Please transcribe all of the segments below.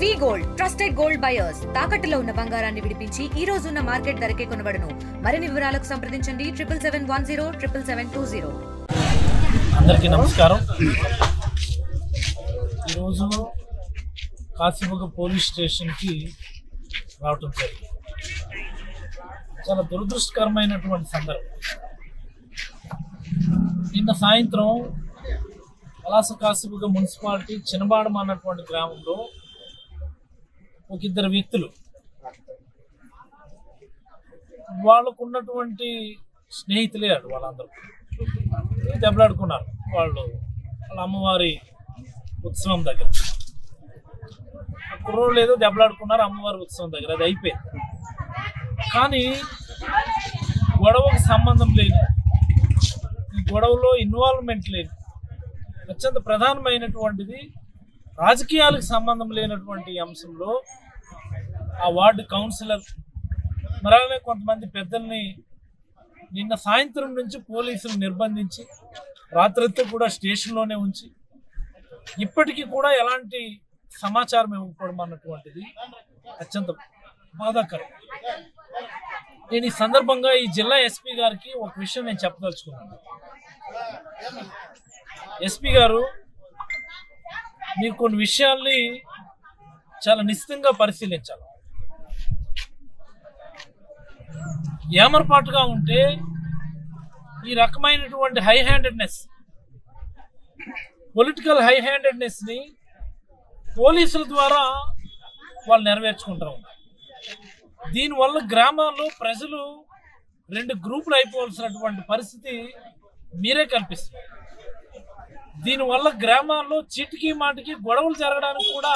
వి gold trusted gold buyers తాకట్టులో ఉన్న బంగారాన్ని విడిపించి ఈ రోజు ఉన్న మార్కెట్ ధరకే కొనబడును. మరిన్ని వివరాలకు సంప్రదించండి 77107720. అందరికీ నమస్కారం. ఈరోజు కాశీబుగ్గ పోలీస్ స్టేషన్కి రావటం జరిగింది. చాలా దురదృష్టకరమైనటువంటి సందర్భం. నిన్న సాయంత్రం పలాస కాశీబుగ్గ మున్సిపాలిటీ చినబాడం అన్నటువంటి గ్రామంలో ఒక ఇద్దరు వ్యక్తులు వాళ్ళకు ఉన్నటువంటి స్నేహితులే వాళ్ళందరూ దెబ్బలాడుకున్నారు. వాళ్ళ అమ్మవారి ఉత్సవం దగ్గర కుర్రోళ్ళు ఏదో దెబ్బలాడుకున్నారు అమ్మవారి ఉత్సవం దగ్గర, అది అయిపోయింది. కానీ గొడవకు సంబంధం లేదు, ఈ గొడవలో ఇన్వాల్వ్మెంట్ లేదు, అత్యంత ప్రధానమైనటువంటిది రాజకీయాలకు సంబంధం లేనటువంటి అంశంలో ఆ వార్డు కౌన్సిలర్ మరనే కొంతమంది పెద్దల్ని నిన్న సాయంత్రం నుంచి పోలీసులు నిర్బంధించి రాత్రితో కూడా స్టేషన్లోనే ఉంచి ఇప్పటికీ కూడా ఎలాంటి సమాచారం ఇవ్వకపోవడం అన్నటువంటిది అత్యంత బాధాకరం. నేను ఈ సందర్భంగా ఈ జిల్లా ఎస్పీ గారికి ఒక విషయం నేను చెప్పదలుచుకున్నాను. ఎస్పీ గారు, మీరు కొన్ని విషయాల్ని చాలా నిశ్చితంగా పరిశీలించాలి. ఏమరపాటుగా ఉంటే ఈ రకమైనటువంటి హై హ్యాండెడ్నెస్, పొలిటికల్ హై హ్యాండెడ్నెస్ని పోలీసుల ద్వారా వాళ్ళు నెరవేర్చుకుంటారు. దీనివల్ల గ్రామాల్లో ప్రజలు రెండు గ్రూపులు అయిపోవాల్సినటువంటి పరిస్థితి మీరే కల్పిస్తారు. దీనివల్ల గ్రామాల్లో చీటికి మాటికి గొడవలు జరగడానికి కూడా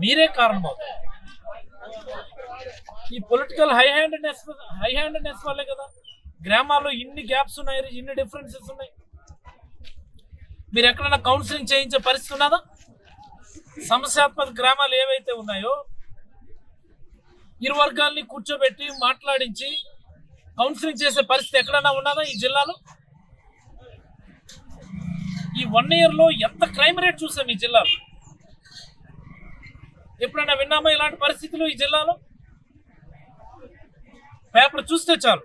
మీరే కారణమవుతారు. ఈ పొలిటికల్ హై హ్యాండెడ్నెస్ వల్లే కదా గ్రామాల్లో ఇన్ని గ్యాప్స్ ఉన్నాయి, ఇన్ని డిఫరెన్సెస్ ఉన్నాయి. మీరు ఎక్కడైనా కౌన్సిలింగ్ చేయించే పరిస్థితి ఉన్నదా? సమస్యాత్మక గ్రామాలు ఏవైతే ఉన్నాయో ఇరు వర్గాల్ని కూర్చోబెట్టి మాట్లాడించి కౌన్సిలింగ్ చేసే పరిస్థితి ఎక్కడైనా ఉన్నదా ఈ జిల్లాలో? ఈ 1 yearలో ఎంత క్రైమ్ రేట్ చూసాం ఈ జిల్లాలో? ఎప్పుడైనా విన్నామా ఇలాంటి పరిస్థితులు ఈ జిల్లాలో? పేపర్ చూస్తే చాలు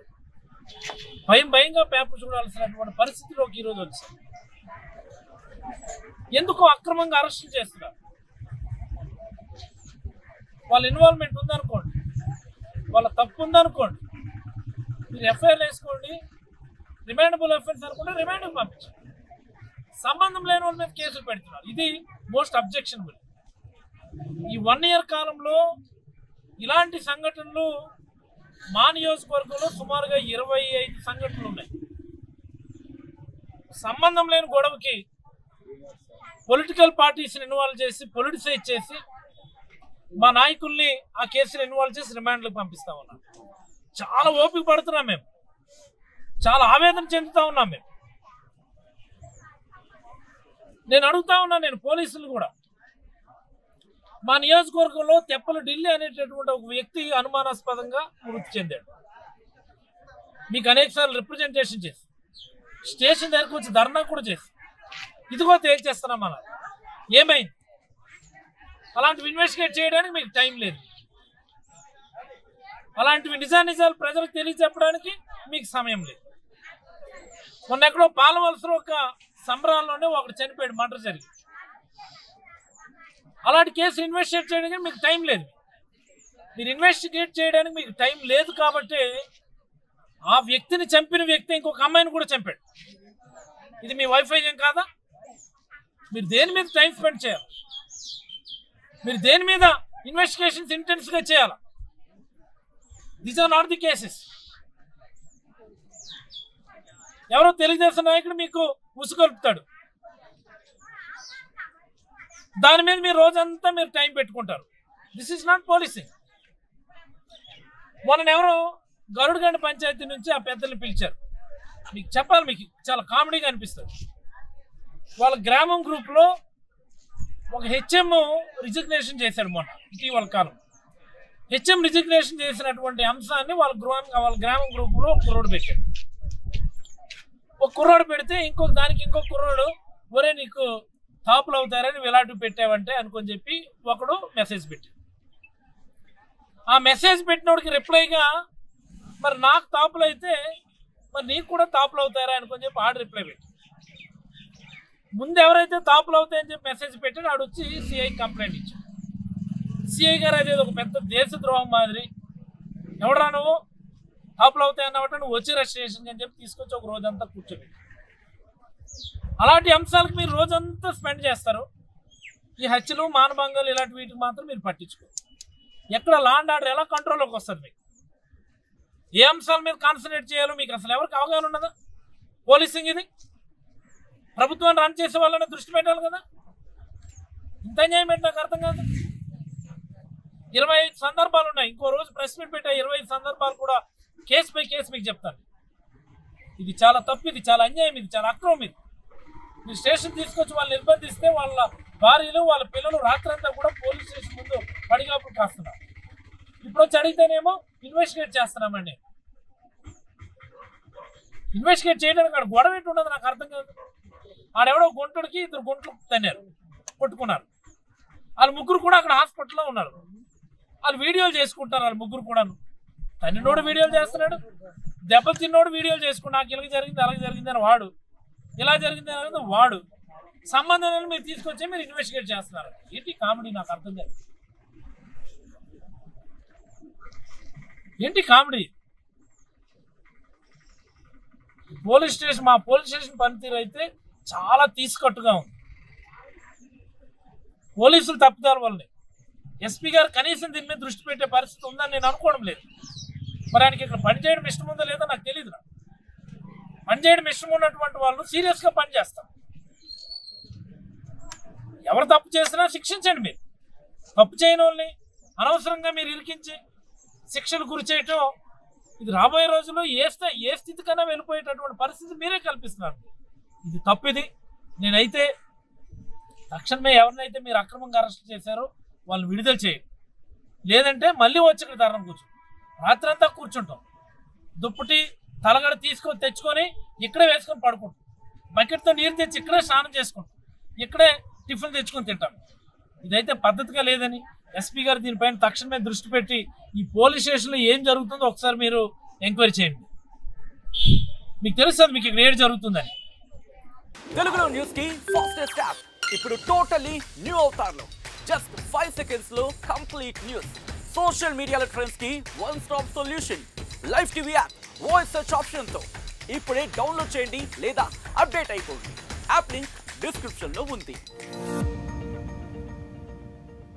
భయంగా పేపర్ చూడాల్సినటువంటి పరిస్థితిలోకి ఈరోజు వచ్చింది. ఎందుకు అక్రమంగా అరెస్టులు చేస్తున్నారు? వాళ్ళ ఇన్వాల్వ్మెంట్ ఉందనుకోండి, వాళ్ళ తప్పు ఉందనుకోండి, మీరు ఎఫ్ఐఆర్ వేసుకోండి, రిమాండబుల్ అఫెన్స్ అనుకుంటే రిమాండ్కి పంపించండి. సంబంధం లేని వాళ్ళ మీద కేసులు పెడుతున్నారు. ఇది మోస్ట్ అబ్జెక్షనబుల్. ఈ 1 year కాలంలో ఇలాంటి సంఘటనలు మా నియోజకవర్గంలో సుమారుగా 25 సంఘటనలు ఉన్నాయి. సంబంధం లేని గొడవకి పొలిటికల్ పార్టీస్ని ఇన్వాల్వ్ చేసి పొలిటిసైజ్ చేసి మా నాయకుల్ని ఆ కేసులు ఇన్వాల్వ్ చేసి రిమాండ్లకు పంపిస్తా ఉన్నాం. చాలా ఓపిక పడుతున్నాం మేము, చాలా ఆవేదన చెందుతా ఉన్నాం మేము. నేను అడుగుతా ఉన్నా, నేను పోలీసులు కూడా, మా నియోజకవర్గంలో తెప్పల ఢిల్లీ అనేటటువంటి ఒక వ్యక్తి అనుమానాస్పదంగా మృతి చెందాడు. మీకు అనేక సార్లు రిప్రజెంటేషన్ చేసి స్టేషన్ దగ్గరకు వచ్చి ధర్నా కూడా చేసి ఇదిగో తేల్చేస్తున్నాం అన్నారు. ఏమైంది? అలాంటివి ఇన్వెస్టిగేట్ చేయడానికి మీకు టైం లేదు. అలాంటివి నిజాలు ప్రజలకు తెలియచెప్పడానికి మీకు సమయం లేదు. మొన్న ఎక్కడో పాలవలసలో ఒక సంబరాల్లోనే ఒకటి చనిపోయాడు, మర్డర్ జరిగింది. అలాంటి కేసు ఇన్వెస్టిగేట్ చేయడానికి మీకు టైం లేదు. మీరు ఇన్వెస్టిగేట్ చేయడానికి మీకు టైం లేదు కాబట్టి ఆ వ్యక్తిని చంపిన వ్యక్తి ఇంకొక అమ్మాయిని కూడా చంపాడు. ఇది మీ వైఫల్యం కాదా? మీరు దేని మీద టైం స్పెండ్ చేయాలి? మీరు దేని మీద ఇన్వెస్టిగేషన్స్ ఇంటెన్స్గా చేయాలి? These are not the cases. ఎవరో తెలుగుదేశం నాయకుడు మీకు ఉసుగొలుపుతాడు, దాని మీద మీరు రోజంతా మీరు టైం పెట్టుకుంటారు. This is not policing. మొన్న ఎవరో గరుడుగండ పంచాయతీ నుంచి ఆ పెద్దల్ని పిలిచారు. మీకు చెప్పాలి, మీకు చాలా కామెడీగా అనిపిస్తుంది. వాళ్ళ గ్రామం గ్రూప్లో ఒక హెచ్ఎం రిజిగ్నేషన్ చేశాడు మొన్న ఇటీవల కాలం. హెచ్ఎం రిజిగ్నేషన్ చేసినటువంటి అంశాన్ని వాళ్ళ గ్రామం గ్రూపులో కుర్రోడు పెట్టాడు. ఒక కుర్రోడు పెడితే ఇంకొక దానికి ఇంకొక కుర్రోడు, ఒరే నీకు తాపులు అవుతారని ఇలాంటి పెట్టావంటే అనుకొని చెప్పి ఒకడు మెసేజ్ పెట్టాడు. ఆ మెసేజ్ పెట్టినోడికి రిప్లైగా మరి నాకు తాపులు అయితే మరి నీకు కూడా తాపులు అవుతారా అనుకొని చెప్పి ఆడు రిప్లై పెట్టి ముందు ఎవరైతే తాపులు అవుతాయని చెప్పి మెసేజ్ పెట్టాడు ఆడు వచ్చి సిఐ కంప్లైంట్ ఇచ్చాడు. సిఐ గారు అదేది ఒక పెద్ద దేశద్రోహం మాదిరి, ఎవడరా నువ్వు తాపులు అవుతాయి అన్నమాట, నువ్వు వచ్చి రిజిస్ట్రేషన్ అని చెప్పి తీసుకొచ్చి ఒక రోజంతా కూర్చోబెట్టి అలాంటి అంశాలకు మీరు రోజంతా స్పెండ్ చేస్తారు. ఈ హత్యలు మానభంగాలు ఇలాంటి వీటికి మాత్రం మీరు పట్టించుకోరు. ఎక్కడ లా అండ్ ఆర్డర్ ఎలా కంట్రోల్లోకి వస్తుంది? మీకు ఏ అంశాల మీద కాన్సన్ట్రేట్ చేయాలో మీకు అసలు ఎవరికి అవగాహన ఉన్నదా? పోలీసింగ్ ఇది ప్రభుత్వాన్ని రన్ చేసే వాళ్ళని దృష్టి పెట్టాలి కదా. ఇంత అన్యాయం ఏంటి నాకు అర్థం కాదు. 25 సందర్భాలు ఉన్నాయి. ఇంకో రోజు ప్రెస్ మీట్ పెట్టా 25 సందర్భాలు కూడా కేసు బై కేసు మీకు చెప్తాను. ఇది చాలా తప్పు, ఇది చాలా అన్యాయం, ఇది చాలా అక్రమం. ఇది మీరు స్టేషన్ తీసుకొచ్చి వాళ్ళు నిర్బంధిస్తే వాళ్ళ భార్యలు వాళ్ళ పిల్లలు రాత్రంతా కూడా పోలీస్ స్టేషన్ ముందు పడిగాపులు కాస్తున్నారు. ఇప్పుడు వచ్చి అడిగితేనేమో ఇన్వెస్టిగేట్ చేస్తున్నామండి. ఇన్వెస్టిగేట్ చేయడానికి అక్కడ గొడవ ఏంటి ఉండదు నాకు అర్థం కాదు. ఆడెవడో గుంటడికి 2 గుంటలు తన్నారు, కొట్టుకున్నారు. వాళ్ళు ముగ్గురు కూడా అక్కడ హాస్పిటల్లో ఉన్నారు. వాళ్ళు వీడియోలు చేసుకుంటారు. వాళ్ళు ముగ్గురు కూడా తన్నినోడు వీడియోలు చేస్తున్నాడు, దెబ్బలు తిన్నోడు వీడియోలు చేసుకుని నాకు ఇలాగ జరిగింది అలాగే జరిగిందని వాడు, ఇలా జరిగింది అనేది వాడు. సంబంధం మీరు తీసుకొచ్చే మీరు ఇన్వెస్టిగేట్ చేస్తున్నారు. ఏంటి కామెడీ నాకు అర్థం కాదు. ఏంటి కామెడీ? పోలీస్ స్టేషన్ మా పోలీస్ స్టేషన్ పనితీరు అయితే చాలా తీసుకట్టుగా ఉంది. పోలీసులు తప్పుదారు వల్లనే ఎస్పీ గారు కనీసం దీని మీద దృష్టి పెట్టే పరిస్థితి ఉందని నేను అనుకోవడం లేదు. మరి ఆయనకి ఇక్కడ పనిచేయడం ఇష్టం ఉందో లేదో నాకు తెలియదు. పనిచేయడం ఇష్టం ఉన్నటువంటి వాళ్ళు సీరియస్గా పనిచేస్తారు. ఎవరు తప్పు చేసినా శిక్షించండి. మీరు తప్పు చేయని వాళ్ళని అనవసరంగా మీరు ఇరికించి శిక్షలు గురి చేయటం ఇది రాబోయే రోజుల్లో ఏ స్థితికైనా వెళ్ళిపోయేటటువంటి పరిస్థితి మీరే కల్పిస్తున్నారు. ఇది తప్పిది. నేనైతే తక్షణమే ఎవరినైతే మీరు అక్రమంగా అరెస్ట్ చేశారో వాళ్ళు విడుదల చేయండి. లేదంటే మళ్ళీ వచ్చి ఇక్కడ ధర్నం కూర్చోండి. రాత్రంతా కూర్చుంటాం, దుప్పటి తలగడ తీసుకొని తెచ్చుకొని ఇక్కడే వేసుకొని పడుకుంటాం. బకెట్తో నీరు తెచ్చి ఇక్కడే స్నానం చేసుకుంటాం, ఇక్కడే టిఫిన్ తెచ్చుకొని తింటాం. ఇదైతే పద్ధతిగా లేదని ఎస్పీ గారు దీనిపైన తక్షణమే దృష్టి పెట్టి ఈ పోలీస్ స్టేషన్లో ఏం జరుగుతుందో ఒకసారి మీరు ఎంక్వైరీ చేయండి. మీకు తెలుస్తుంది మీకు ఇక్కడ ఏం జరుగుతుందని. తెలుగులో న్యూస్ కి ఫాస్టెస్ట్ యాప్ ఇప్పుడు టోటల్లీ న్యూ అవతార్లో జస్ట్ 5 seconds లో కంప్లీట్ న్యూస్, సోషల్ మీడియాలో ట్రెండ్స్ కి one stop solution, live TV app, voice search option తో ఇప్పుడే డౌన్లోడ్ చేయండి లేదా అప్డేట్ అయిపోండి. యాప్ లింక్ డిస్క్రిప్షన్ లో ఉంది.